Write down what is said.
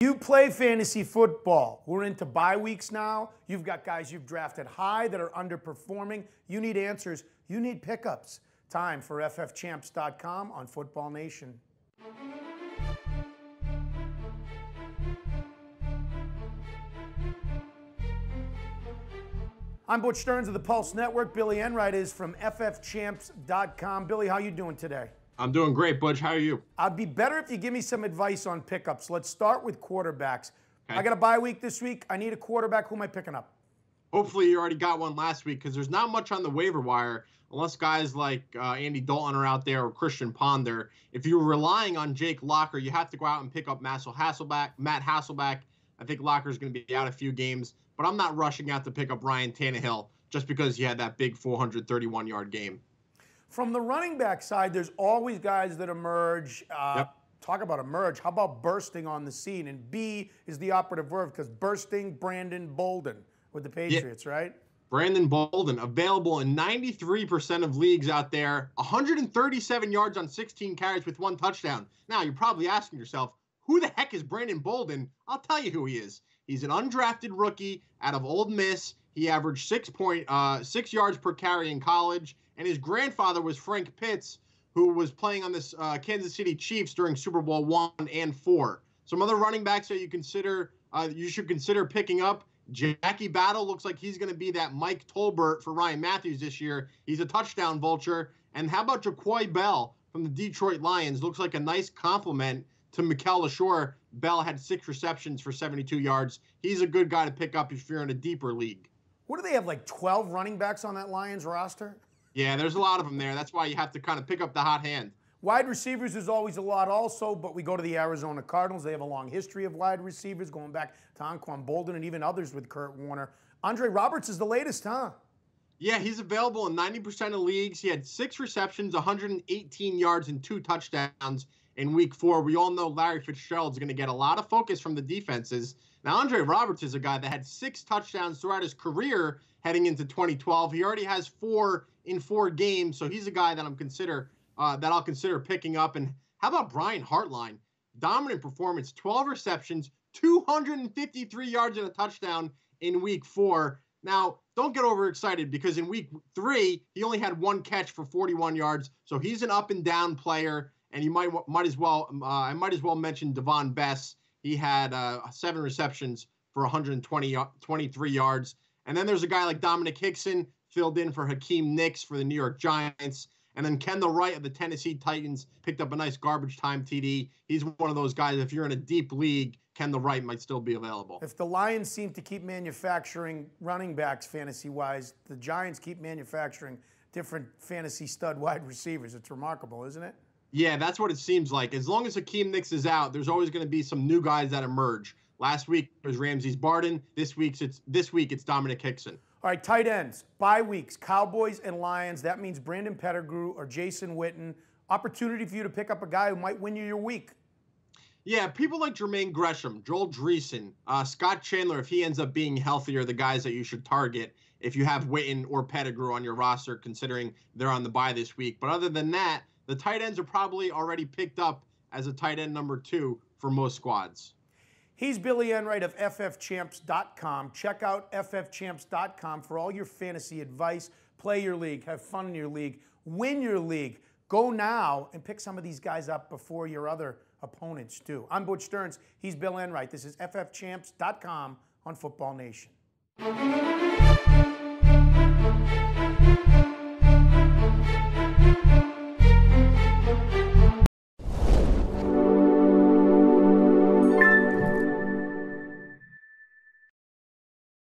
You play fantasy football. We're into bye weeks now. You've got guys you've drafted high that are underperforming. You need answers. You need pickups. Time for ffchamps.com on Football Nation. I'm Butch Stearns of the Pulse Network. Billy Enright is from ffchamps.com. Billy, how you doing today? I'm doing great, Butch. How are you? I'd be better if you give me some advice on pickups. Let's start with quarterbacks. Okay. I got a bye week this week. I need a quarterback. Who am I picking up? Hopefully you already got one last week because there's not much on the waiver wire unless guys like Andy Dalton are out there or Christian Ponder. If you're relying on Jake Locker, you have to go out and pick up Matt Hasselbeck. I think Locker's going to be out a few games, but I'm not rushing out to pick up Ryan Tannehill just because he had that big 431-yard game. From the running back side, there's always guys that emerge. Talk about emerge. How about bursting on the scene? And B is the operative verb because bursting, Brandon Bolden with the Patriots, right? Brandon Bolden, available in 93% of leagues out there, 137 yards on 16 carries with 1 touchdown. Now, you're probably asking yourself, who the heck is Brandon Bolden? I'll tell you who he is. He's an undrafted rookie out of Ole Miss. He averaged 6 yards per carry in college. And his grandfather was Frank Pitts, who was playing on this Kansas City Chiefs during Super Bowl I and IV. Some other running backs that you should consider picking up. Jackie Battle looks like he's going to be that Mike Tolbert for Ryan Matthews this year. He's a touchdown vulture. And how about Jaquoy Bell from the Detroit Lions? Looks like a nice compliment to Mikel LaSure. Bell had 6 receptions for 72 yards. He's a good guy to pick up if you're in a deeper league. What do they have, like 12 running backs on that Lions roster? Yeah, there's a lot of them there. That's why you have to kind of pick up the hot hand. Wide receivers is always a lot also, but we go to the Arizona Cardinals. They have a long history of wide receivers going back to Anquan Bolden and even others with Kurt Warner. Andre Roberts is the latest, huh? Yeah, he's available in 90% of leagues. He had 6 receptions, 118 yards, and 2 touchdowns in week 4. We all know Larry Fitzgerald's going to get a lot of focus from the defenses. Now, Andre Roberts is a guy that had 6 touchdowns throughout his career heading into 2012. He already has 4 in 4 games, so he's a guy that I'll consider picking up. And how about Brian Hartline? Dominant performance, 12 receptions, 253 yards and a touchdown in week 4. Now, don't get overexcited because in week 3, he only had 1 catch for 41 yards, so he's an up and down player. And you might as well mention Devon Bess. He had 7 receptions for 123 yards. And then there's a guy like Dominic Hickson, filled in for Hakeem Nicks for the New York Giants. And then Kendall Wright of the Tennessee Titans picked up a nice garbage time TD. He's one of those guys, if you're in a deep league, Kendall Wright might still be available. If the Lions seem to keep manufacturing running backs fantasy-wise, the Giants keep manufacturing different fantasy stud wide receivers. It's remarkable, isn't it? Yeah, that's what it seems like. As long as Hakeem Nicks is out, there's always going to be some new guys that emerge. Last week it was Ramses Barden. This week it's Dominic Hickson. All right, tight ends, bye weeks, Cowboys and Lions. That means Brandon Pettigrew or Jason Witten. Opportunity for you to pick up a guy who might win you your week. Yeah, people like Jermaine Gresham, Joel Dreesen, Scott Chandler, if he ends up being healthy, are the guys that you should target if you have Witten or Pettigrew on your roster, considering they're on the bye this week. But other than that, the tight ends are probably already picked up as a tight end number 2 for most squads. He's Billy Enright of ffchamps.com. Check out ffchamps.com for all your fantasy advice. Play your league, have fun in your league, win your league. Go now and pick some of these guys up before your other opponents do. I'm Butch Stearns. He's Bill Enright. This is ffchamps.com on Football Nation.